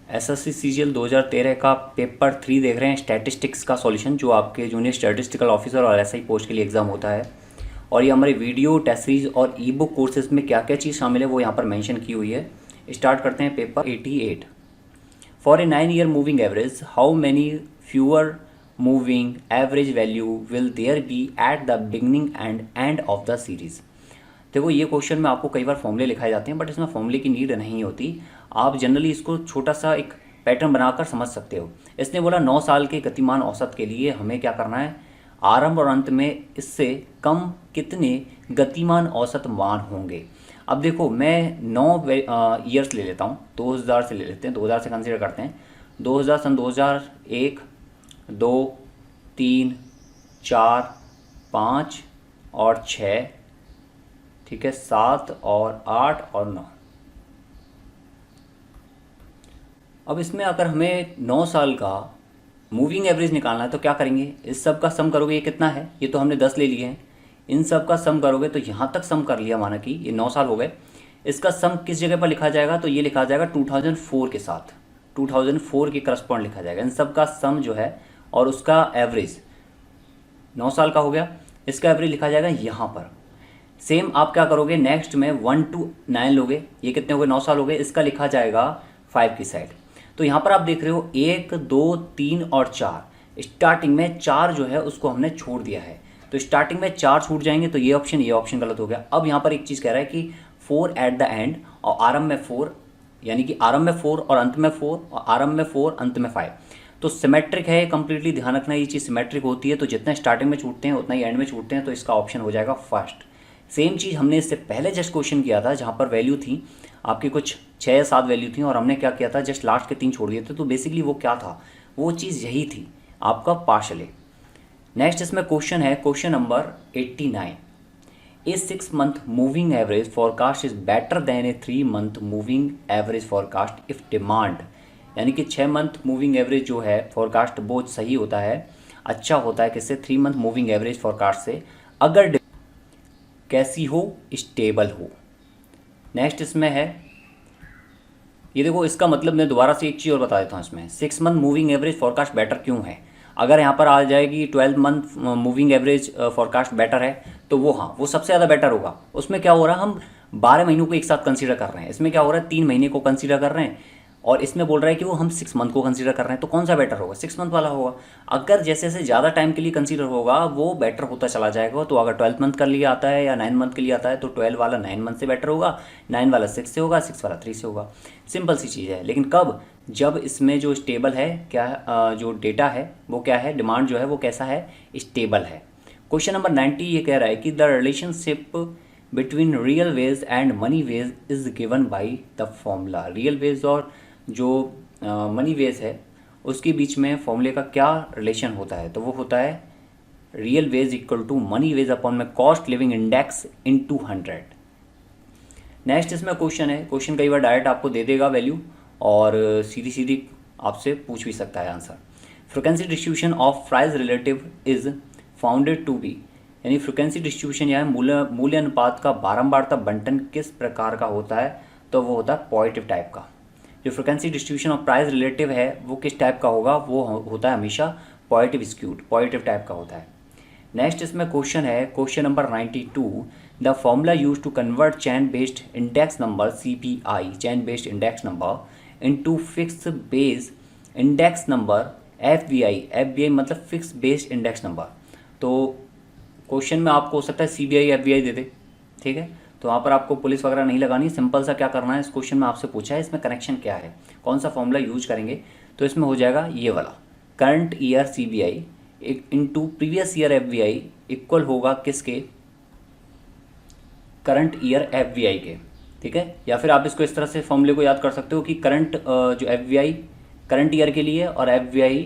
SSC CGL 2013 का paper 3 देख रहे हैं, स्टैटिस्टिक्स का सॉल्यूशन, जो आपके जूनियर स्टैटिस्टिकल ऑफिसर और एसआई पोस्ट के लिए एग्जाम होता है। और ये हमारे वीडियो टेस्ट सीरीज और ई बुक कोर्सेज में क्या क्या चीज़ शामिल है वो यहाँ पर मेंशन की हुई है। स्टार्ट करते हैं paper 88। For a 9 year moving average, how many fewer moving average value will there be at the beginning and end of the series. देखो, ये क्वेश्चन में आपको कई बार फॉर्मूले लिखाए जाते हैं, बट इसमें फॉर्मूले की नीड नहीं होती। आप जनरली इसको छोटा सा एक पैटर्न बनाकर समझ सकते हो। इसने बोला 9 साल के गतिमान औसत के लिए हमें क्या करना है, आरंभ और अंत में इससे कम कितने गतिमान औसत मान होंगे। अब देखो, मैं 9 ईयर्स ले लेता हूँ, 2000 से ले लेते हैं, 2000 से कंसिडर करते हैं। 2000 सन 2001, 2, 3, 4, 5 और 6, ठीक है, 7 और 8 और 9। अब इसमें अगर हमें 9 साल का मूविंग एवरेज निकालना है तो क्या करेंगे, इस सब का सम करोगे, ये कितना है, ये तो हमने 10 ले लिए हैं, इन सब का सम करोगे तो यहाँ तक सम कर लिया, माना कि ये 9 साल हो गए। इसका सम किस जगह पर लिखा जाएगा, तो ये लिखा जाएगा 2004 के साथ, 2004 के करस्पॉन्ड लिखा जाएगा इन सब का सम जो है, और उसका एवरेज 9 साल का हो गया, इसका एवरेज लिखा जाएगा यहाँ पर। सेम आप क्या करोगे, नेक्स्ट में 1 to 9 लोगे, ये कितने हो गए, 9 साल हो गए, इसका लिखा जाएगा 5 की साइड। तो यहाँ पर आप देख रहे हो 1, 2, 3 और 4, स्टार्टिंग में 4 जो है उसको हमने छोड़ दिया है, तो स्टार्टिंग में 4 छूट जाएंगे, तो ये ऑप्शन गलत हो गया। अब यहाँ पर एक चीज़ कह रहा है कि 4 एट द एंड और आरंभ में 4, यानी कि आरंभ में 4 और अंत में 4 और आरंभ में 4 अंत में 5, तो सिमेट्रिक है कंप्लीटली। ध्यान रखना, ये चीज़ सिमेट्रिक होती है, तो जितना स्टार्टिंग में छूटते हैं उतना ही एंड में छूटते हैं, तो इसका ऑप्शन हो जाएगा फर्स्ट। सेम चीज़ हमने इससे पहले जस्ट क्वेश्चन किया था, जहाँ पर वैल्यू थी आपकी कुछ 6 या 7 वैल्यू थी, और हमने क्या किया था, जस्ट लास्ट के 3 छोड़ दिए थे। तो बेसिकली वो क्या था, वो चीज़ यही थी आपका पार्शल ए। नेक्स्ट इसमें क्वेश्चन है, question number 89। A 6 month moving average forecast is better than A 3 month moving average forecast if demand, यानी कि 6 मंथ मूविंग एवरेज जो है फॉरकास्ट बहुत सही होता है, अच्छा होता है किससे, 3 मंथ मूविंग एवरेज फॉरकास्ट से, अगर कैसी हो, स्टेबल हो। नेक्स्ट इसमें है, ये देखो, इसका मतलब मैं दोबारा से एक चीज़ और बता देता हूँ इसमें, 6 month moving average forecast better क्यों है। अगर यहाँ पर आ जाएगी 12 month moving average forecast better है, तो वो हाँ, वो सबसे ज़्यादा बेटर होगा। उसमें क्या हो रहा है, हम 12 महीनों को एक साथ कंसीडर कर रहे हैं, इसमें क्या हो रहा है, 3 महीने को कंसीडर कर रहे हैं, और इसमें बोल रहा है कि वो हम 6 मंथ को कंसीडर कर रहे हैं, तो कौन सा बेटर होगा, 6 मंथ वाला होगा। अगर जैसे जैसे ज़्यादा टाइम के लिए कंसीडर होगा वो बेटर होता चला जाएगा। तो अगर 12 मंथ के लिए आता है या 9 मंथ के लिए आता है, तो 12 वाला 9 मंथ से बेटर होगा, 9 वाला 6 से होगा, 6 वाला 3 से होगा। सिंपल सी चीज़ है। लेकिन कब, जब इसमें जो स्टेबल है, क्या जो डेटा है वो क्या है, डिमांड जो है वो कैसा है, स्टेबल है। क्वेश्चन नंबर 90 ये कह रहा है कि the relationship between real wage and money wage is given by the formula. Real wage और जो मनी वेज है उसके बीच में फॉर्मूले का क्या रिलेशन होता है, तो वो होता है real wage equal to money wage upon में cost living index in 200। Next इसमें क्वेश्चन है, क्वेश्चन कई बार डायरेक्ट आपको दे देगा वैल्यू और सीधी सीधी आपसे पूछ भी सकता है answer. Frequency distribution of price relative is founded to be, यानी फ्रिक्वेंसी डिस्ट्रीब्यूशन या मूल्य अनुपात का बारंबारता बंटन किस प्रकार का होता है, तो वो होता है पॉजिटिव टाइप का। जो frequency distribution of price relative है वो किस टाइप का होगा, वो होता है हमेशा पॉजिटिव स्क्यूड, पॉजिटिव टाइप का होता है। नेक्स्ट इसमें क्वेश्चन है, question number 92। The formula use to convert chain based index number CPI, chain based index number, into fix base index number FBI मतलब फिक्स बेस्ड इंडेक्स नंबर। तो question में आपको हो सकता है CBI FBI दे दे, ठीक है, तो वहाँ पर आपको पुलिस वगैरह नहीं लगानी, सिंपल सा क्या करना है, इस क्वेश्चन में आपसे पूछा है इसमें कनेक्शन क्या है, कौन सा फॉर्मूला यूज करेंगे, तो इसमें हो जाएगा ये वाला, current year CBI into previous year FBI equal होगा किसके, करंट ईयर FBI के, ठीक है। या फिर आप इसको इस तरह से फॉर्मूले को याद कर सकते हो कि करंट जो FBI करंट ईयर के लिए और FBI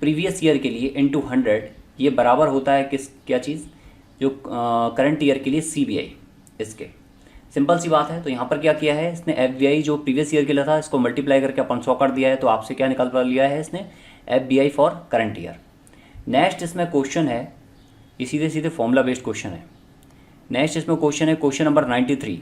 प्रीवियस ईयर के लिए इनटू 100, ये बराबर होता है किस, क्या चीज़, जो करंट ईयर के लिए CBI, इसके। सिंपल सी बात है। तो यहाँ पर क्या किया है इसने, FBI जो प्रीवियस ईयर के लिए था इसको मल्टीप्लाई करके अपन 100 कर दिया है, तो आपसे क्या निकाल कर लिया है इसने, FBI for current year. Next इसमें क्वेश्चन है, ये सीधे सीधे फॉर्मूला बेस्ड क्वेश्चन है। नेक्स्ट इसमें क्वेश्चन है, क्वेश्चन नंबर 93।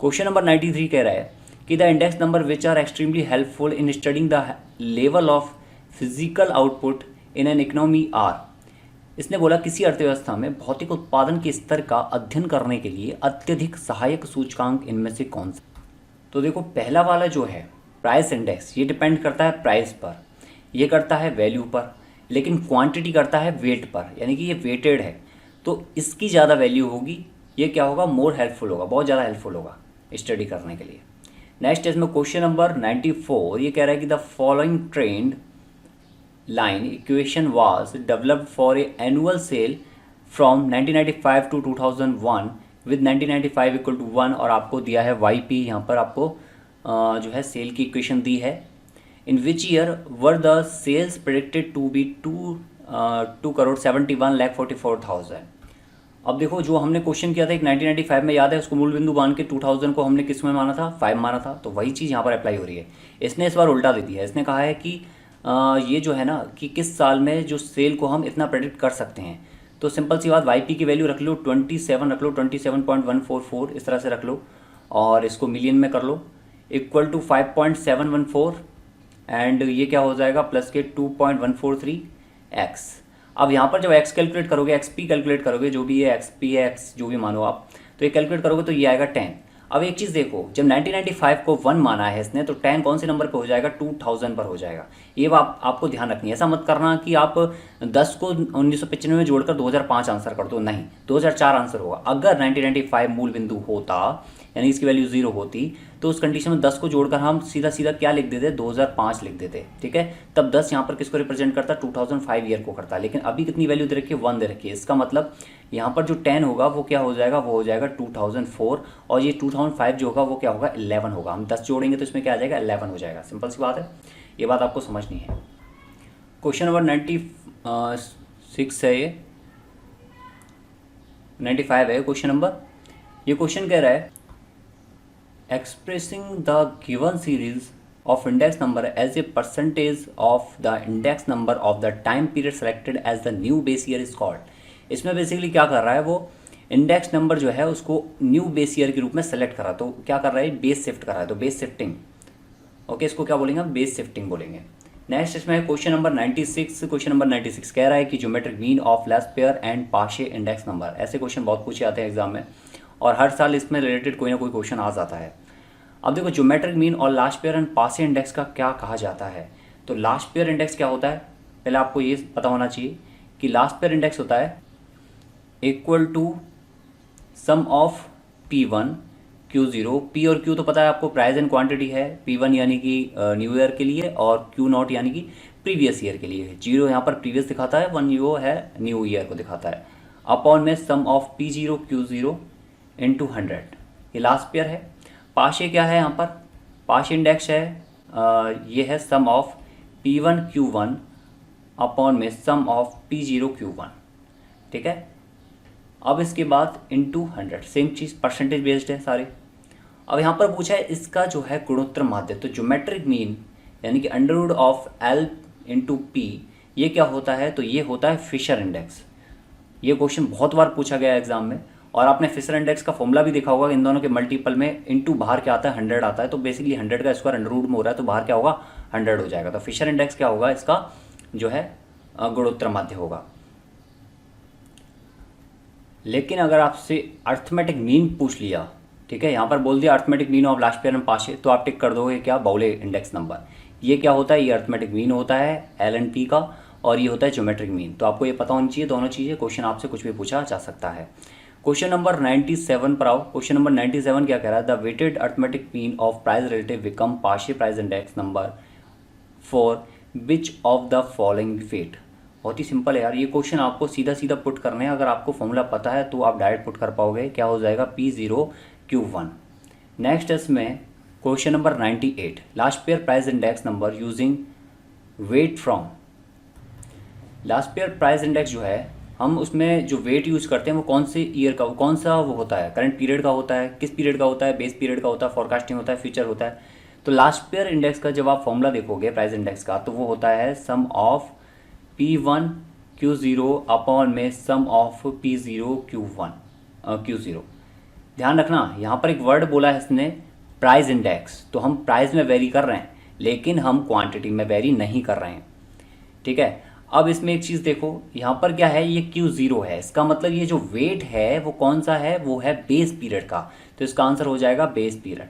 क्वेश्चन नंबर 93 कह रहा है कि the index number which are extremely helpful in studying the level of physical output in an economy are. इसने बोला किसी अर्थव्यवस्था में भौतिक उत्पादन के स्तर का अध्ययन करने के लिए अत्यधिक सहायक सूचकांक इनमें से कौन सा। तो देखो पहला वाला जो है प्राइस इंडेक्स, ये डिपेंड करता है प्राइस पर, ये करता है वैल्यू पर, लेकिन क्वांटिटी करता है वेट पर, यानी कि ये वेटेड है तो इसकी ज़्यादा वैल्यू होगी, ये क्या होगा, मोर हेल्पफुल होगा, बहुत ज़्यादा हेल्पफुल होगा स्टडी करने के लिए। नेक्स्ट इसमें क्वेश्चन नंबर 94, ये कह रहा है कि the following trend line equation was developed for a annual sale from 1995 to 2001 with 1995 equal to 1, और आपको दिया है YP, यहाँ पर आपको जो है सेल की इक्वेशन दी है। In which year were the sales predicted to be 2,71,44,000। अब देखो जो हमने क्वेश्चन किया था एक 1995 में, याद है, उसको मूल बिंदु मान के 2000 को हमने किस में माना था, 5 माना था, तो वही चीज़ यहाँ पर अप्लाई हो रही है। इसने इस बार उल्टा दे दिया है, इसने कहा है कि ये जो है ना कि किस साल में जो सेल को हम इतना प्रेडिक्ट कर सकते हैं। तो सिंपल सी बात, YP की वैल्यू रख लो 27, रख लो 27.144, इस तरह से रख लो और इसको मिलियन में कर लो, इक्वल टू 5.714 एंड ये क्या हो जाएगा प्लस के 2.143x। अब यहाँ पर जब x कैलकुलेट करोगे, XP कैलकुलेट करोगे, जो भी है XP है x जो भी मानो आप, तो ये कैलकुलेट करोगे तो ये आएगा 10। अब एक चीज़ देखो, जब 1995 को 1 माना है इसने, तो 10 कौन से नंबर पे हो जाएगा, 2000 पर हो जाएगा। ये बात आपको ध्यान रखनी है, ऐसा मत करना कि आप 10 को 1995 में जोड़कर 2005 आंसर कर दो, नहीं, 2004 आंसर होगा। अगर 1995 मूल बिंदु होता यानी इसकी वैल्यू 0 होती तो उस कंडीशन में 10 को जोड़कर हम सीधा सीधा क्या लिख देते, 2005 लिख देते, ठीक है। तब 10 यहाँ पर किसको रिप्रेजेंट करता, 2005 ईयर को करता, लेकिन अभी कितनी वैल्यू दे रखी है, 1 दे रखी है। इसका मतलब यहाँ पर जो 10 होगा वो क्या हो जाएगा, वो हो जाएगा 2004, और ये 2005 जो होगा वो क्या होगा, 11 होगा। हम 10 जोड़ेंगे तो इसमें क्या आ जाएगा, 11 हो जाएगा। सिंपल सी बात है, ये बात आपको समझनी है। क्वेश्चन नंबर 96 है, ये 95 है क्वेश्चन नंबर। ये क्वेश्चन कह रहा है expressing the given series of index number as a percentage of the index number of the time period selected as the new base year is called। इसमें basically क्या कर रहा है वो, इंडेक्स नंबर जो है उसको न्यू बेस ईयर के रूप में सेलेक्ट करा, तो क्या कर रहा है, बेस शिफ्ट कर रहा है, तो बेस शिफ्टिंग, ओके, इसको क्या बोलेंगे, बेस शिफ्टिंग बोलेंगे। नेक्स्ट इसमें क्वेश्चन नंबर 96, क्वेश्चन नंबर 96 कह रहा है कि geometric mean of Laspeyres and Paasche index number. ऐसे क्वेश्चन बहुत पूछे आते हैं एग्जाम में और हर साल इसमें रिलेटेड कोई ना कोई क्वेश्चन आ जाता है। अब देखो ज्योमेट्रिक मीन और लास्ट पेयर एंड पासे इंडेक्स का क्या कहा जाता है। तो लास्ट पेयर इंडेक्स क्या होता है, पहले आपको ये पता होना चाहिए कि लास्ट पेयर इंडेक्स होता है equal to sum of P1 Q0। P और Q तो पता है आपको, प्राइस एंड क्वांटिटी है। P1 यानी कि न्यू ईयर के लिए और Q0 यानी कि प्रीवियस ईयर के लिए। 0 यहाँ पर प्रीवियस दिखाता है, 1 यो है न्यू ईयर को दिखाता है। अपॉन में सम ऑफ P0 Q0 इंटू 100, ये लास्ट पेयर है। पाशे क्या है यहाँ पर, पाशे इंडेक्स है ये है sum of P1 Q1 upon में सम ऑफ P0 Q1, ठीक है। अब इसके बाद इंटू 100, सेम चीज़, परसेंटेज बेस्ड है सारे। अब यहाँ पर पूछा है इसका जो है गुणोत्तर माध्य, तो ज्योमेट्रिक मीन यानी कि under root of L into P, ये क्या होता है, तो ये होता है फिशर इंडेक्स। ये क्वेश्चन बहुत बार पूछा गया है एग्जाम में, और आपने फिशर इंडेक्स का फॉर्मूला भी देखा होगा, इन दोनों के मल्टीपल में इंटू बाहर क्या आता है, 100 आता है। तो बेसिकली 100 का स्क्वायर अंडर रूट में हो रहा है, तो बाहर क्या होगा, 100 हो जाएगा। तो फिशर इंडेक्स क्या होगा, इसका जो है गुणोत्तर माध्य होगा। लेकिन अगर आपसे अर्थमेटिक मीन पूछ लिया, ठीक है, यहाँ पर बोल दिया arithmetic mean of Laspeyres and Paasche, तो आप टिक कर दोगे क्या, बाउले इंडेक्स नंबर। ये क्या होता है, ये अर्थमेटिक मीन होता है LNP का, और ये होता है ज्योमेट्रिक मीन। तो आपको ये पता होनी चाहिए दोनों चीज़ें, क्वेश्चन आपसे कुछ भी पूछा जा सकता है। क्वेश्चन नंबर 97 पर आओ। क्वेश्चन नंबर 97 क्या कह रहा है, the weighted arithmetic mean of price relative become Paasche price index number for which of the following weight. बहुत ही सिंपल है यार, ये क्वेश्चन आपको सीधा सीधा पुट करने हैं। अगर आपको फॉर्मूला पता है तो आप डायरेक्ट पुट कर पाओगे, क्या हो जाएगा, P0 Q1। नेक्स्ट इसमें क्वेश्चन नंबर 98, last pair price index number using weight from. Last pair price index जो है, हम उसमें जो वेट यूज़ करते हैं वो कौन से ईयर का, कौन सा वो होता है, करंट पीरियड का होता है, किस पीरियड का होता है, बेस पीरियड का होता है, फोरकास्टिंग होता है, फ्यूचर होता है। तो लास्ट पेयर इंडेक्स का जब आप फॉर्मूला देखोगे प्राइस इंडेक्स का, तो वो होता है sum of P1 Q0 upon में सम ऑफ P0 Q1 Q0। ध्यान रखना यहाँ पर एक वर्ड बोला है इसने प्राइस इंडेक्स, तो हम प्राइस में वेरी कर रहे हैं लेकिन हम क्वांटिटी में वेरी नहीं कर रहे हैं, ठीक है। अब इसमें एक चीज़ देखो, यहाँ पर क्या है, ये Q0 है, इसका मतलब ये जो वेट है वो कौन सा है, वो है बेस पीरियड का, तो इसका आंसर हो जाएगा बेस पीरियड।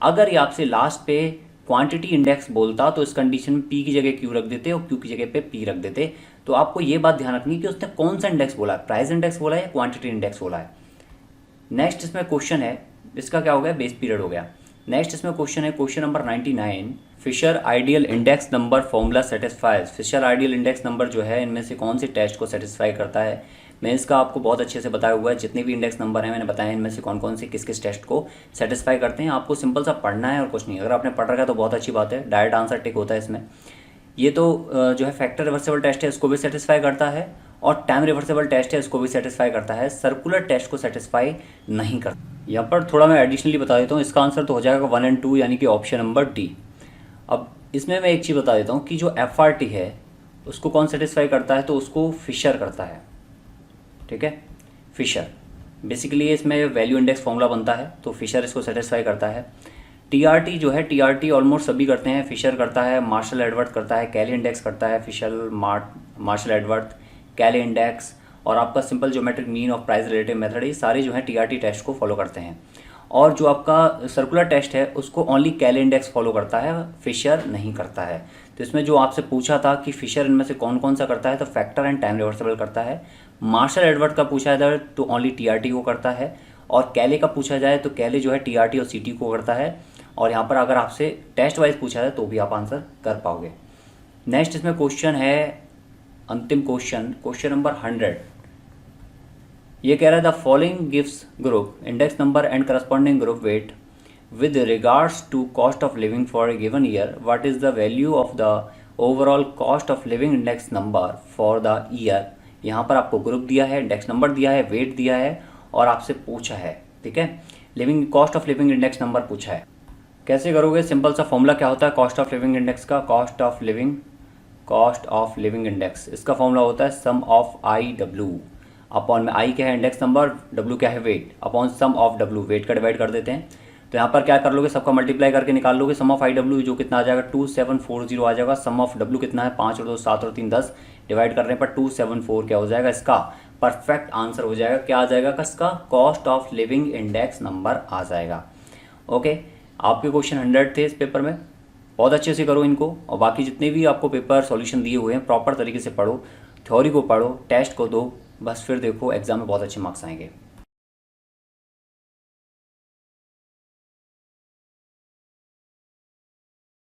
अगर ये आपसे लास्ट पे क्वांटिटी इंडेक्स बोलता तो इस कंडीशन में P की जगह Q रख देते और Q की जगह पे P रख देते। तो आपको ये बात ध्यान रखनी है कि उसने कौन सा इंडेक्स बोला है, प्राइस इंडेक्स बोला है या क्वांटिटी इंडेक्स बोला है। नेक्स्ट इसमें क्वेश्चन है, इसका क्या हो गया, बेस पीरियड हो गया। नेक्स्ट इसमें क्वेश्चन है, question number 99, Fisher ideal index number formula satisfies. Fisher ideal index number जो है इनमें से कौन से टेस्ट को सेटिस्फाई करता है। मैं इसका आपको बहुत अच्छे से बताया हुआ है, जितने भी इंडेक्स नंबर हैं मैंने बताया इनमें से कौन कौन से किस किस टेस्ट को सेटिस्फाई करते हैं। आपको सिंपल सा पढ़ना है और कुछ नहीं। अगर आपने पढ़ रखा है तो बहुत अच्छी बात है, डायरेक्ट आंसर टिक होता है इसमें। ये तो जो है फैक्टर रिवर्सेबल टेस्ट है इसको भी सेटिस्फाई करता है, और टाइम रिवर्सेबल टेस्ट है इसको भी सेटिस्फाई करता है। सर्कुलर टेस्ट को सेटिस्फाई नहीं करता। यहाँ पर थोड़ा मैं एडिशनली बता देता हूँ, इसका आंसर तो हो जाएगा 1 और 2 यानी कि ऑप्शन नंबर डी। अब इसमें मैं एक चीज़ बता देता हूँ कि जो FRT है उसको कौन सेटिस्फाई करता है, तो उसको फिशर करता है, ठीक है, फिशर। बेसिकली इसमें वैल्यू इंडेक्स फॉर्मूला बनता है तो फिशर इसको सेटिस्फाई करता है। TRT जो है, TRT ऑलमोस्ट सभी करते हैं, फिशर करता है, मार्शल एडवर्थ करता है, कैली इंडेक्स करता है, फिशर मार्शल एडवर्थ, कैली इंडेक्स, और आपका simple geometric mean of price relative method, ये सारे जो है TRT टेस्ट को फॉलो करते हैं। और जो आपका सर्कुलर टेस्ट है उसको ओनली कैली इंडेक्स फॉलो करता है, फिशर नहीं करता है। तो इसमें जो आपसे पूछा था कि फिशर इनमें से कौन कौन सा करता है, तो फैक्टर एंड टाइम रिवर्सेबल करता है। मार्शल एडवर्थ का पूछा जाए तो ओनली TRT को करता है, और कैले का पूछा जाए तो कैले जो है TRT और CT को करता है। और यहाँ पर अगर आपसे टेस्ट वाइज पूछा जाए तो भी आप आंसर कर पाओगे। नेक्स्ट इसमें क्वेश्चन है, अंतिम क्वेश्चन, क्वेश्चन नंबर 100। ये कह रहा है the following gives group index number and corresponding group weight with regards to cost of living for a given year. What is the value of the overall cost of living index number for the year. यहाँ पर आपको group दिया है, index number दिया है, wait दिया है, और आपसे पूछा है, ठीक है, living cost of living index number पूछा है। कैसे करोगे, सिंपल सा फॉर्मूला क्या होता है कॉस्ट ऑफ लिविंग इंडेक्स का, कॉस्ट ऑफ लिविंग इंडेक्स, इसका फॉर्मूला होता है सम ऑफ IW अपॉन में I क्या है इंडेक्स नंबर, W क्या है weight, upon sum of W, weight का डिवाइड कर देते हैं। तो यहाँ पर क्या कर लोगे, सबका मल्टीप्लाई करके निकाल लोगे सम ऑफ IW, जो कितना आ जाएगा 2740 आ जाएगा। सम ऑफ W कितना है, 5 और 2 7 और 3 10, डिवाइड करने पर 274 क्या हो जाएगा, इसका परफेक्ट आंसर हो जाएगा। क्या आ जाएगा, इसका cost of living index number आ जाएगा। ओके, आपके क्वेश्चन 100 थे इस पेपर में, बहुत अच्छे से करो इनको, और बाकी जितने भी आपको पेपर सॉल्यूशन दिए हुए हैं प्रॉपर तरीके से पढ़ो, थ्योरी को पढ़ो, टेस्ट को दो, बस फिर देखो एग्जाम में बहुत अच्छे मार्क्स आएंगे।